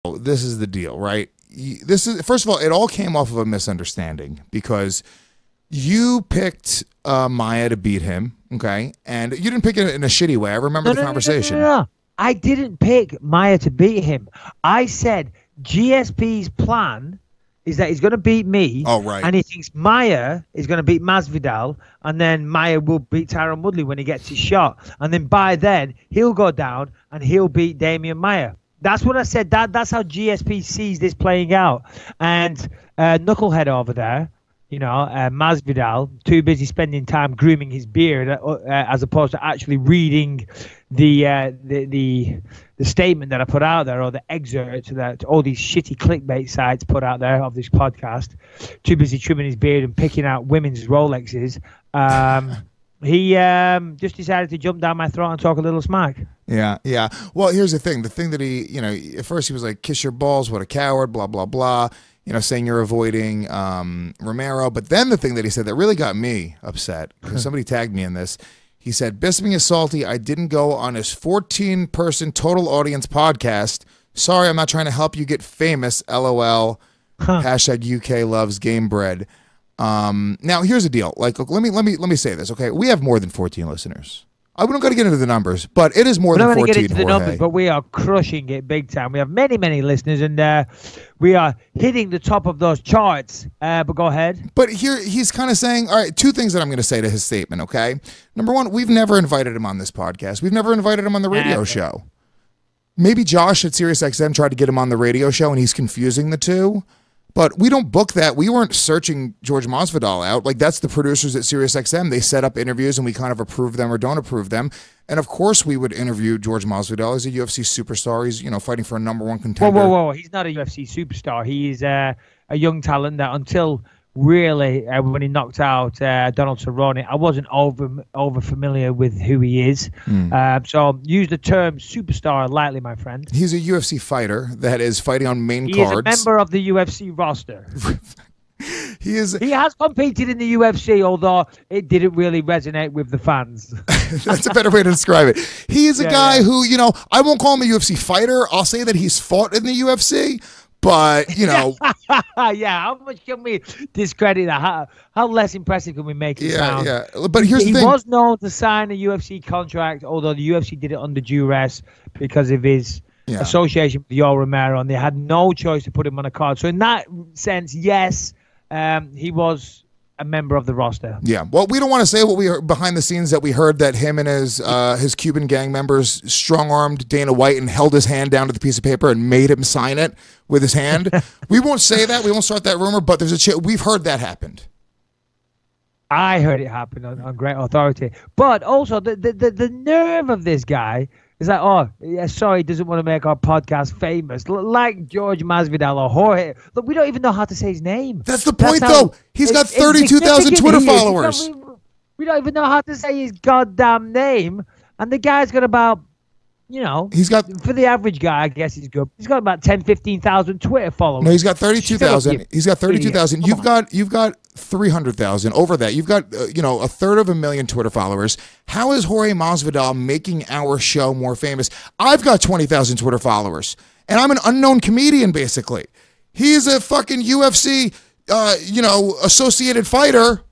this is the deal, right? This is, first of all, it all came off of a misunderstanding because you picked Maya to beat him, okay? And you didn't pick it in a shitty way. I remember the conversation. No. I didn't pick Maya to beat him. I said GSP's plan is that he's going to beat me. Oh, right. And he thinks Maya is going to beat Masvidal, and then Maya will beat Tyron Woodley when he gets his shot. And then by then, he'll go down and he'll beat Damian Maya. That's what I said. That's how GSP sees this playing out. And Knucklehead over there, Masvidal, too busy spending time grooming his beard as opposed to actually reading the statement that I put out there, or the excerpt that all these shitty clickbait sites put out there of this podcast. Too busy trimming his beard and picking out women's Rolexes. He just decided to jump down my throat and talk a little smack. Yeah. Well, here's the thing. The thing that he, at first he was like, kiss your balls, what a coward, blah, blah, blah. Saying you're avoiding Romero. But then the thing that he said that really got me upset, because somebody tagged me in this. He said, Bisping is salty. I didn't go on his 14-person total audience podcast. Sorry, I'm not trying to help you get famous. LOL. Hashtag UK loves game bread. Now here's the deal. Like, let me say this. Okay, we have more than 14 listeners. We don't got to get into the numbers, but it is more than 14. We're not going to get into the numbers, but we are crushing it big time. We have many, many listeners, and we are hitting the top of those charts. But go ahead. But here he's kind of saying, all right, two things that I'm going to say to his statement, okay? Number one, we've never invited him on this podcast. We've never invited him on the radio show. Maybe Josh at SiriusXM tried to get him on the radio show, and he's confusing the two. But we don't book that. We weren't searching George Masvidal out. Like, that's the producers at SiriusXM. They set up interviews, and we kind of approve them or don't approve them. And, of course, we would interview George Masvidal. He's a UFC superstar. He's, fighting for a #1 contender. Whoa. He's not a UFC superstar. He's a young talent that until really when he knocked out Donald Cerrone, I wasn't over familiar with who he is. So use the term superstar lightly, my friend. He's a UFC fighter that is fighting on main cards. He is a member of the UFC roster. He has competed in the UFC, although it didn't really resonate with the fans. That's a better way to describe it. He is a guy who, I won't call him a UFC fighter. I'll say that he's fought in the UFC. But, yeah, how much can we discredit that? How less impressive can we make it sound? Yeah, but here's the thing. He was known to sign a UFC contract, although the UFC did it under duress because of his association with Yoel Romero, and they had no choice to put him on a card. So in that sense, yes, he was a member of the roster. Yeah. Well, we don't want to say what we heard behind the scenes, that we heard that him and his Cuban gang members strong-armed Dana White and held his hand down to the piece of paper and made him sign it with his hand. We won't say that. We won't start that rumor, but there's we've heard that happened. I heard it happen on great authority. But also the nerve of this guy is like, oh, yeah, sorry, he doesn't want to make our podcast famous. Like George Masvidal or Jorge. Look, we don't even know how to say his name. That's the point, though. He's got 32,000 Twitter followers. We don't even know how to say his goddamn name. And the guy's got about, he's got, for the average guy, I guess he's good. He's got about 10, 15,000 Twitter followers. No, he's got 32,000. He's got 32,000. You've got 300,000 over that. You've got, a third of a million Twitter followers. How is Jorge Masvidal making our show more famous? I've got 20,000 Twitter followers, and I'm an unknown comedian, basically. He's a fucking UFC, associated fighter,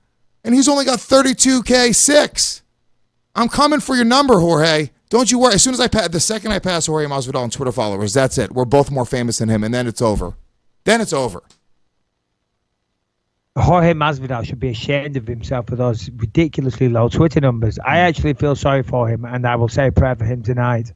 and he's only got 32K6. I'm coming for your number, Jorge. Don't you worry. As soon as the second I pass Jorge Masvidal on Twitter followers, that's it. We're both more famous than him, and then it's over. Jorge Masvidal should be ashamed of himself for those ridiculously low Twitter numbers. I actually feel sorry for him, and I will say a prayer for him tonight.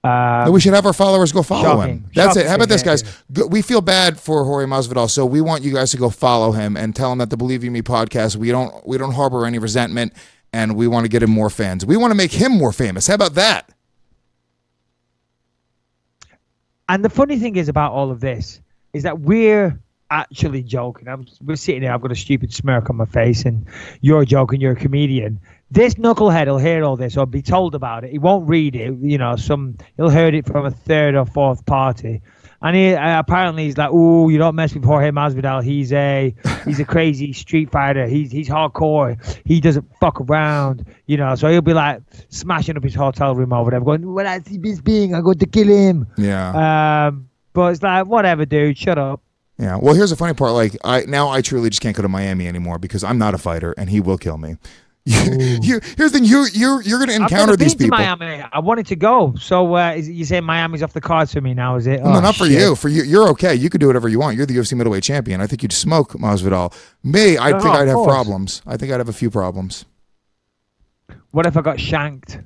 We should have our followers go follow him. That's it. How about this, guys? We feel bad for Jorge Masvidal, so we want you guys to go follow him and tell him that the Believe You Me podcast, we don't harbor any resentment, and we want to get him more fans. We want to make him more famous. How about that? And the funny thing is about all of this is that we're actually joking. We're sitting here, I've got a stupid smirk on my face, and you're joking, you're a comedian. This knucklehead will hear all this or be told about it. He won't read it. He'll heard it from a third or fourth party. And he apparently he's like, "Ooh, you don't mess with Jorge Masvidal. He's a crazy street fighter. He's hardcore. He doesn't fuck around, So he'll be like smashing up his hotel room or whatever, going, "When I see Bisping, I'm going to kill him." Yeah. but it's like, whatever, dude, shut up. Yeah. Well, here's the funny part. Like, I truly just can't go to Miami anymore because I'm not a fighter and he will kill me. Here's the thing. You're going to encounter these people. I've never been to Miami. I wanted to go. So you say Miami's off the cards for me now, is it? No, not for you. For you, you're okay. You could do whatever you want. You're the UFC middleweight champion. I think you'd smoke Masvidal. Me, I think I'd have problems. I think I'd have a few problems. What if I got shanked?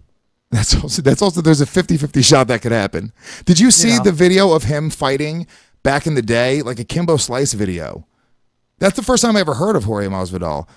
That's also there's a 50-50 shot that could happen. Did you see the video of him fighting back in the day, like a Kimbo Slice video? That's the first time I ever heard of Jorge Masvidal.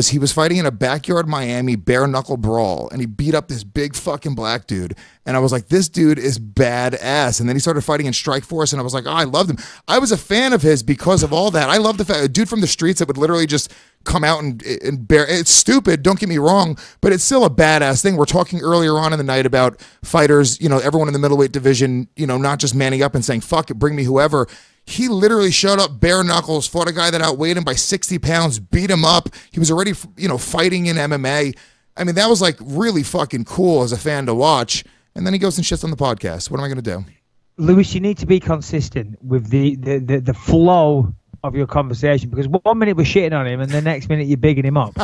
He was fighting in a backyard Miami bare knuckle brawl, and he beat up this big fucking black dude. And I was like, this dude is badass. And then he started fighting in Strikeforce, and I was like, oh, I loved him. I was a fan of his because of all that. I love the fact a dude from the streets that would literally just come out and bear. It's stupid, don't get me wrong, but it's still a badass thing. We're talking earlier on in the night about fighters, everyone in the middleweight division, not just manning up and saying, fuck it, bring me whoever. He literally showed up bare knuckles, fought a guy that outweighed him by 60 pounds, beat him up. He was already, fighting in MMA. I mean, that was like really fucking cool as a fan to watch. And then he goes and shits on the podcast. What am I going to do? Lewis, you need to be consistent with the flow of your conversation, because 1 minute we're shitting on him and the next minute you're bigging him up.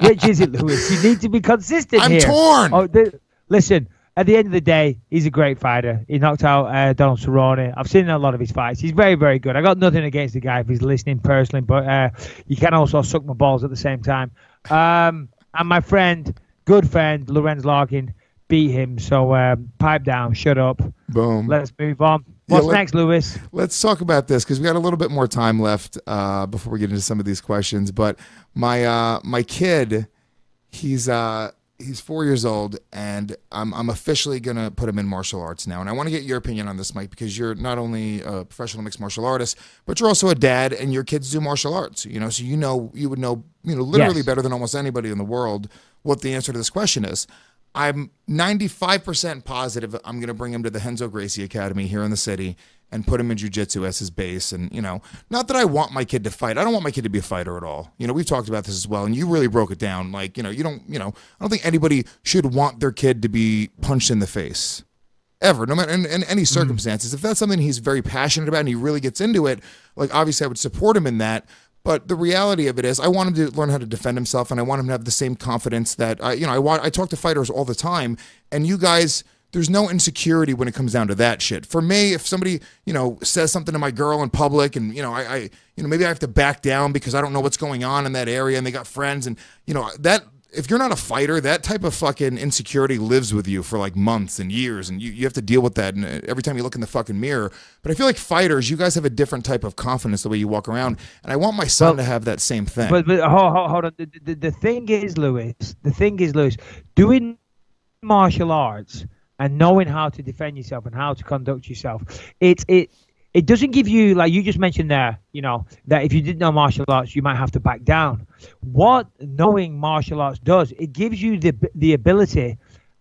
Which is it, Lewis? You need to be consistent here. I'm torn. Listen. At the end of the day, he's a great fighter. He knocked out Donald Cerrone. I've seen a lot of his fights. He's very, very good. I got nothing against the guy if he's listening personally, but you can also suck my balls at the same time. And my good friend, Lorenz Larkin, beat him. So pipe down, shut up. Boom. Let's move on. What's next, Lewis? Let's talk about this because we got a little bit more time left before we get into some of these questions. But my kid, he's 4 years old, and I'm officially going to put him in martial arts now. And I want to get your opinion on this, Mike, because you're not only a professional mixed martial artist, but you're also a dad, and your kids do martial arts. So you would know literally better than almost anybody in the world what the answer to this question is. I'm 95% positive I'm going to bring him to the Renzo Gracie Academy here in the city and put him in jiu-jitsu as his base. And, not that I want my kid to fight. I don't want my kid to be a fighter at all. We've talked about this as well, and you really broke it down. Like, I don't think anybody should want their kid to be punched in the face ever, no matter in any circumstances. If that's something he's very passionate about and he really gets into it, like, obviously I would support him in that. But the reality of it is I want him to learn how to defend himself, and I want him to have the same confidence that, I talk to fighters all the time, and you guys, there's no insecurity when it comes down to that shit. For me, if somebody, says something to my girl in public and, I maybe I have to back down because I don't know what's going on in that area and they got friends and, that, if you're not a fighter, that type of fucking insecurity lives with you for like months and years, and you have to deal with that every time you look in the fucking mirror. But I feel like fighters, you guys have a different type of confidence the way you walk around, and I want my son to have that same thing. But hold on. The thing is, Lewis, doing martial arts and knowing how to defend yourself and how to conduct yourself, it doesn't give you, like you just mentioned there, that if you didn't know martial arts, you might have to back down. What knowing martial arts does, it gives you the ability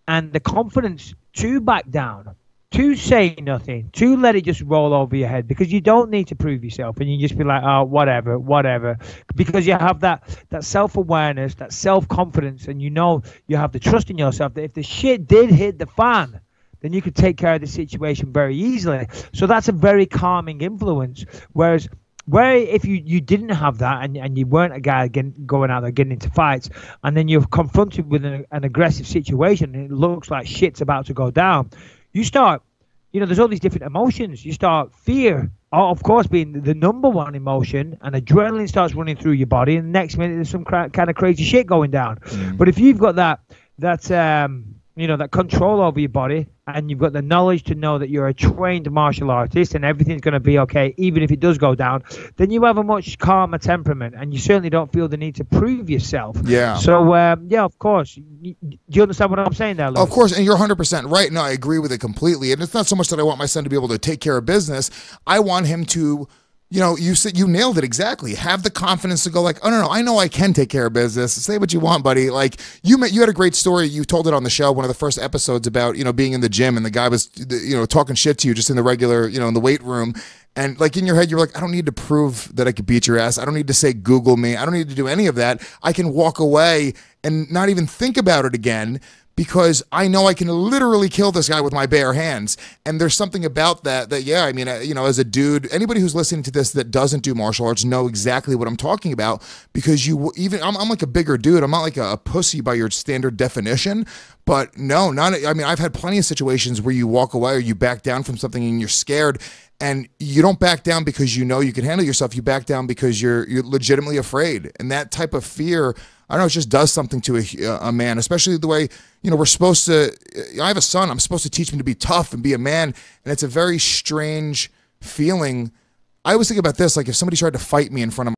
and the confidence to back down, to say nothing, to let it just roll over your head, because you don't need to prove yourself, and you just be like, oh, whatever, because you have that self-awareness, that self-confidence, and you have the trust in yourself that if the shit did hit the fan, then you could take care of the situation very easily. So that's a very calming influence. Whereas if you didn't have that and you weren't a guy going out there getting into fights, and then you're confronted with an aggressive situation and it looks like shit's about to go down, you start, there's all these different emotions. You start fear, of course, being the number one emotion, and adrenaline starts running through your body, and the next minute there's some kind of crazy shit going down. But if you've got that control over your body, and you've got the knowledge to know that you're a trained martial artist and everything's going to be okay, even if it does go down, then you have a much calmer temperament, and you certainly don't feel the need to prove yourself. Yeah. So, of course. Do you understand what I'm saying there, Lewis? Of course, and you're 100% right. No, I agree with it completely. And it's not so much that I want my son to be able to take care of business. I want him to, you nailed it exactly. Have the confidence to go like, oh, no, I know I can take care of business. Say what you want, buddy. Like, you had a great story. You told it on the show, one of the first episodes, about, being in the gym and the guy was, talking shit to you just in the regular, in the weight room. And like in your head, you're like, I don't need to prove that I could beat your ass. I don't need to say Google me. I don't need to do any of that. I can walk away and not even think about it again because I know I can literally kill this guy with my bare hands. And there's something about that, yeah, I mean, you know, as a dude, anybody who's listening to this that doesn't do martial arts know exactly what I'm talking about, because I'm like a bigger dude. I'm not like a pussy by your standard definition, but no, I mean, I've had plenty of situations where you walk away or you back down from something and you're scared, and you don't back down because you know you can handle yourself. You back down because you're legitimately afraid. And that type of fear, I don't know, it just does something to a man, especially the way, you know, we're supposed to, I have a son, I'm supposed to teach him to be tough and be a man, and it's a very strange feeling. I always think about this, like if somebody tried to fight me in front of